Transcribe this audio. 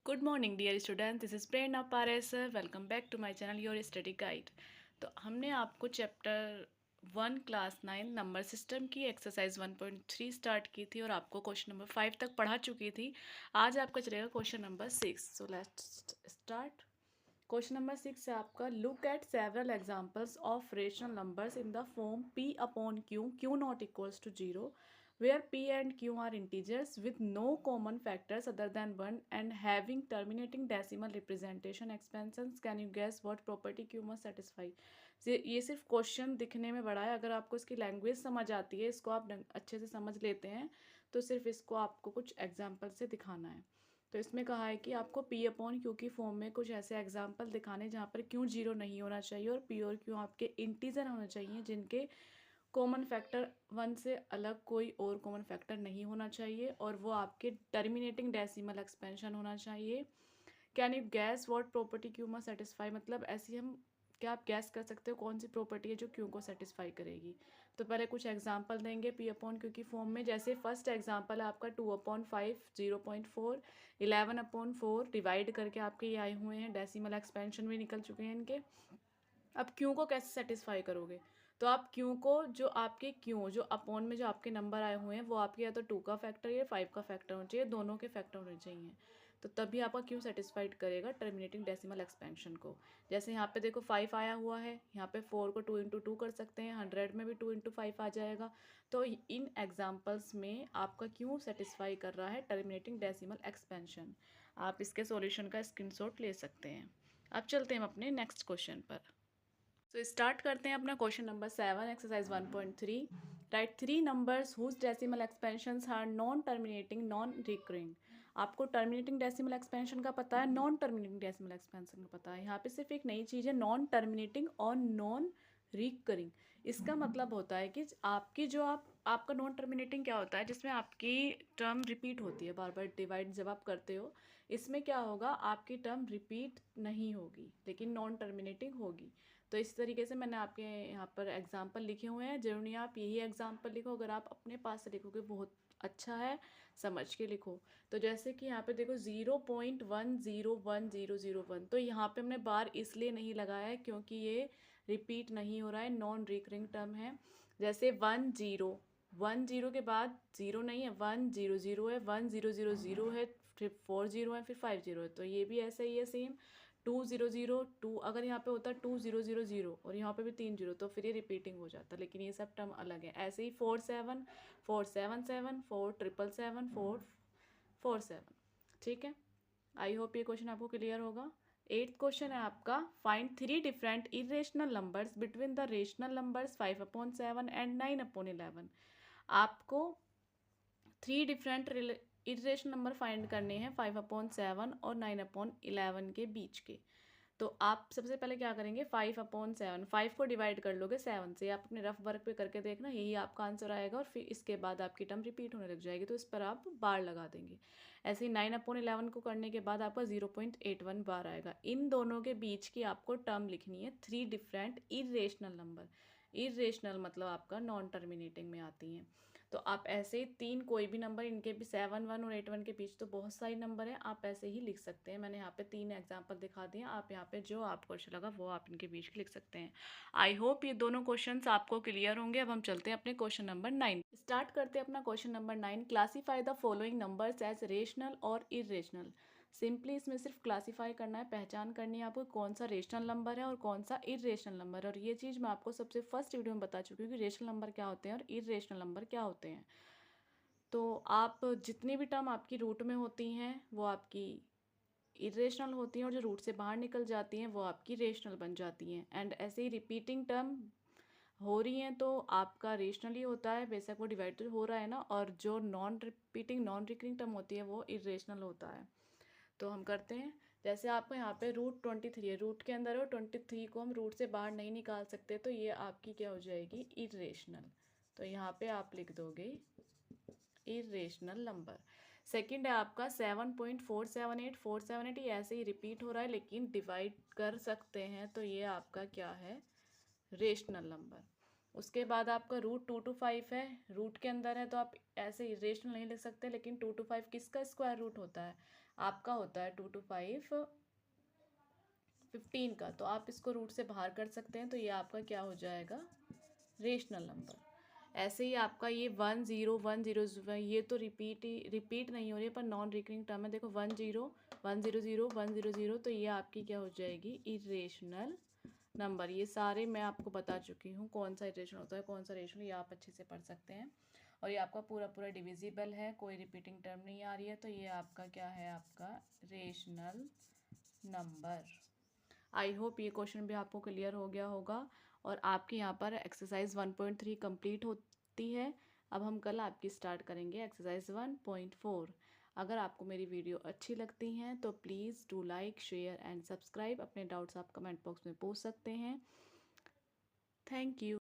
Good morning dear student, this is Prerna Pares. Welcome back to my channel your study guide. तो हमने आपको chapter 1 class 9 number system की exercise 1.3 start की थी और आपको क्वेश्चन नंबर 5 तक पढ़ा चुकी थी। आज आपका चलेगा question number 6। So let's start. Question number 6 है आपका, look at several examples of rational numbers in the form p upon q not equals to 0 where p and q are integers with no common factors other than 1 and having terminating decimal representation expansions. Can you guess what property q must satisfy? ये सिर्फ question दिखने में बड़ा है, अगर आपको इसकी language समझ आती है, इसको आप अच्छे से समझ लेते हैं तो सिर्फ इसको आपको कुछ एग्जाम्पल से दिखाना है। तो इसमें कहा है कि आपको p अपॉन क्यू की फॉर्म में कुछ ऐसे एग्जाम्पल दिखाने जहाँ पर क्यू जीरो नहीं होना चाहिए और p और q आपके इंटीजर होने चाहिए जिनके कॉमन फैक्टर 1 से अलग कोई और कॉमन फैक्टर नहीं होना चाहिए और वो आपके टर्मिनेटिंग डेसिमल एक्सपेंशन होना चाहिए। Can you gas what property Q must satisfy, मतलब ऐसी हम क्या आप गैस कर सकते हो कौन सी प्रॉपर्टी है जो क्यू को सेटिस्फाई करेगी। तो पहले कुछ एग्जांपल देंगे पी अपॉन क्यू की फॉर्म में। जैसे फर्स्ट एग्जांपल है आपका 2/5 0.4 11/4 डिवाइड करके आपके ये आए हुए हैं, डेसिमल एक्सपेंशन भी निकल चुके हैं इनके। अब क्यू को कैसे सेटिस्फाई करोगे, तो आप क्यू को जो आपके क्यू जो अपॉन में जो आपके नंबर आए हुए हैं वो आपके या तो 2 का फैक्टर या 5 का फैक्टर होना चाहिए, दोनों के फैक्टर होने चाहिए। तो तभी आपका क्यू सेटिस्फाइड करेगा टर्मिनेटिंग डेसिमल एक्सपेंशन को। जैसे यहाँ पे देखो 5 आया हुआ है, यहाँ पे 4 को 2 × 2 कर सकते हैं, 100 में भी 2 × 5 आ जाएगा। तो इन एग्जाम्पल्स में आपका क्यू सेटिस्फाई कर रहा है टर्मिनेटिंग डेसिमल एक्सपेंशन। आप इसके सॉल्यूशन का स्क्रीनशॉट ले सकते हैं। अब चलते हैं हम अपने नेक्स्ट क्वेश्चन पर। तो स्टार्ट करते हैं अपना question number 7 exercise 1.3। Write 3 numbers whose decimal expansions are non terminating non recurring. आपको टर्मिनेटिंग डेसिमल एक्सपेंशन का पता है, नॉन टर्मिनेटिंग डेसिमल एक्सपेंशन का पता है। यहाँ पे सिर्फ एक नई चीज़ है, नॉन टर्मिनेटिंग और नॉन रिकरिंग। इसका मतलब होता है कि आपकी जो आपका नॉन टर्मिनेटिंग क्या होता है, जिसमें आपकी टर्म रिपीट होती है बार बार डिवाइड जब आप करते हो। इसमें क्या होगा, आपकी टर्म रिपीट नहीं होगी लेकिन नॉन टर्मिनेटिंग होगी। तो इस तरीके से मैंने आपके यहाँ पर एग्जाम्पल लिखे हुए हैं, जरूरी नहीं आप यही एग्जाम्पल लिखो, अगर आप अपने पास से लिखोगे बहुत अच्छा है, समझ के लिखो। तो जैसे कि यहाँ पे देखो 0.101001, तो यहाँ पे हमने बार इसलिए नहीं लगाया है क्योंकि ये रिपीट नहीं हो रहा है, नॉन रिकरिंग टर्म है। जैसे 10 के बाद जीरो नहीं है, 100 है, 1000 है, फिर 40 है, फिर 50 है, तो ये भी ऐसा ही है सेम। 2002, अगर यहाँ पे होता 2000 और यहाँ पे भी 3 जीरो तो फिर ये रिपीटिंग हो जाता, लेकिन ये सब टर्म अलग है। ऐसे ही 47 477 4777 447। ठीक है, आई होप ये क्वेश्चन आपको क्लियर होगा। 8th क्वेश्चन है आपका, find 3 different irrational numbers between the rational numbers 5/7 and 9/11। आपको 3 डिफरेंट इरेशनल नंबर फाइंड करने हैं 5/7 और 9/11 के बीच के। तो आप सबसे पहले क्या करेंगे, 5/7, 5 को डिवाइड कर लोगे 7 से। आप अपने रफ वर्क पे करके देखना, यही आपका आंसर आएगा और फिर इसके बाद आपकी टर्म रिपीट होने लग जाएगी तो इस पर आप बार लगा देंगे। ऐसे ही 9/11 को करने के बाद आपका 0.81 बार आएगा। इन दोनों के बीच की आपको टर्म लिखनी है, 3 डिफरेंट इरेशनल नंबर। इरेशनल मतलब आपका नॉन टर्मिनेटिंग में आती हैं। तो आप ऐसे ही 3 कोई भी नंबर, इनके भी 7 1 और 8 1 के बीच तो बहुत सारे नंबर हैं, आप ऐसे ही लिख सकते हैं। मैंने यहाँ पे 3 एग्जांपल दिखा दिए, आप यहाँ पे जो आपको अच्छा लगा वो आप इनके बीच लिख सकते हैं। आई होप ये दोनों क्वेश्चंस आपको क्लियर होंगे। अब हम चलते हैं अपने क्वेश्चन नंबर 9, स्टार्ट करते हैं अपना question number 9। Classify the following numbers as rational और इरेशनल। सिंपली इसमें सिर्फ क्लासीफाई करना है, पहचान करनी है आपको कौन सा रेशनल नंबर है और कौन सा इरेशनल नंबर है। और ये चीज़ मैं आपको सबसे फर्स्ट वीडियो में बता चुकी हूँ कि रेशनल नंबर क्या होते हैं और इरेशनल नंबर क्या होते हैं। तो आप जितनी भी टर्म आपकी रूट में होती हैं वो आपकी इरेशनल होती हैं और जो रूट से बाहर निकल जाती हैं वो आपकी रेशनल बन जाती हैं। एंड ऐसे ही रिपीटिंग टर्म हो रही हैं तो आपका रेशनल ही होता है, बेशक वो डिवाइड तो हो रहा है ना। और जो non repeating non recurring term होती है वो इरेशनल होता है। तो हम करते हैं, जैसे आपको यहाँ पे √23 है, रूट के अंदर हो, 23 को हम रूट से बाहर नहीं निकाल सकते तो ये आपकी क्या हो जाएगी, इरेशनल। तो यहाँ पे आप लिख दोगे इरेशनल नंबर। सेकंड है आपका 7.478 ये ऐसे ही रिपीट हो रहा है लेकिन डिवाइड कर सकते हैं तो ये आपका क्या है, रेशनल नंबर। उसके बाद आपका √2 to 5 है, रूट के अंदर है तो आप ऐसे ही रेशनल नहीं लिख सकते, लेकिन 2 to 5 किसका स्क्वायर रूट होता है, आपका होता है 2 to 5 15 का, तो आप इसको रूट से बाहर कर सकते हैं, तो ये आपका क्या हो जाएगा, रेशनल नंबर। ऐसे ही आपका ये 1 0 1 0 ये तो रिपीट नहीं हो रही है पर नॉन रिकरिंग टर्म है। देखो 1 0 1 0 0 1 0 0, तो ये आपकी क्या हो जाएगी, इरेशनल नंबर। ये सारे मैं आपको बता चुकी हूँ कौन सा इरेशनल होता है कौन सा रेशनल, ये आप अच्छे से पढ़ सकते हैं। और ये आपका पूरा पूरा डिविजिबल है, कोई रिपीटिंग टर्म नहीं आ रही है, तो ये आपका क्या है, आपका रेशनल नंबर। आई होप ये क्वेश्चन भी आपको क्लियर हो गया होगा। और आपकी यहाँ पर एक्सरसाइज 1.3 कंप्लीट होती है। अब हम कल आपकी स्टार्ट करेंगे एक्सरसाइज 1.4। अगर आपको मेरी वीडियो अच्छी लगती हैं तो please do like share and subscribe. अपने डाउट्स आप कमेंट बॉक्स में पूछ सकते हैं। Thank you.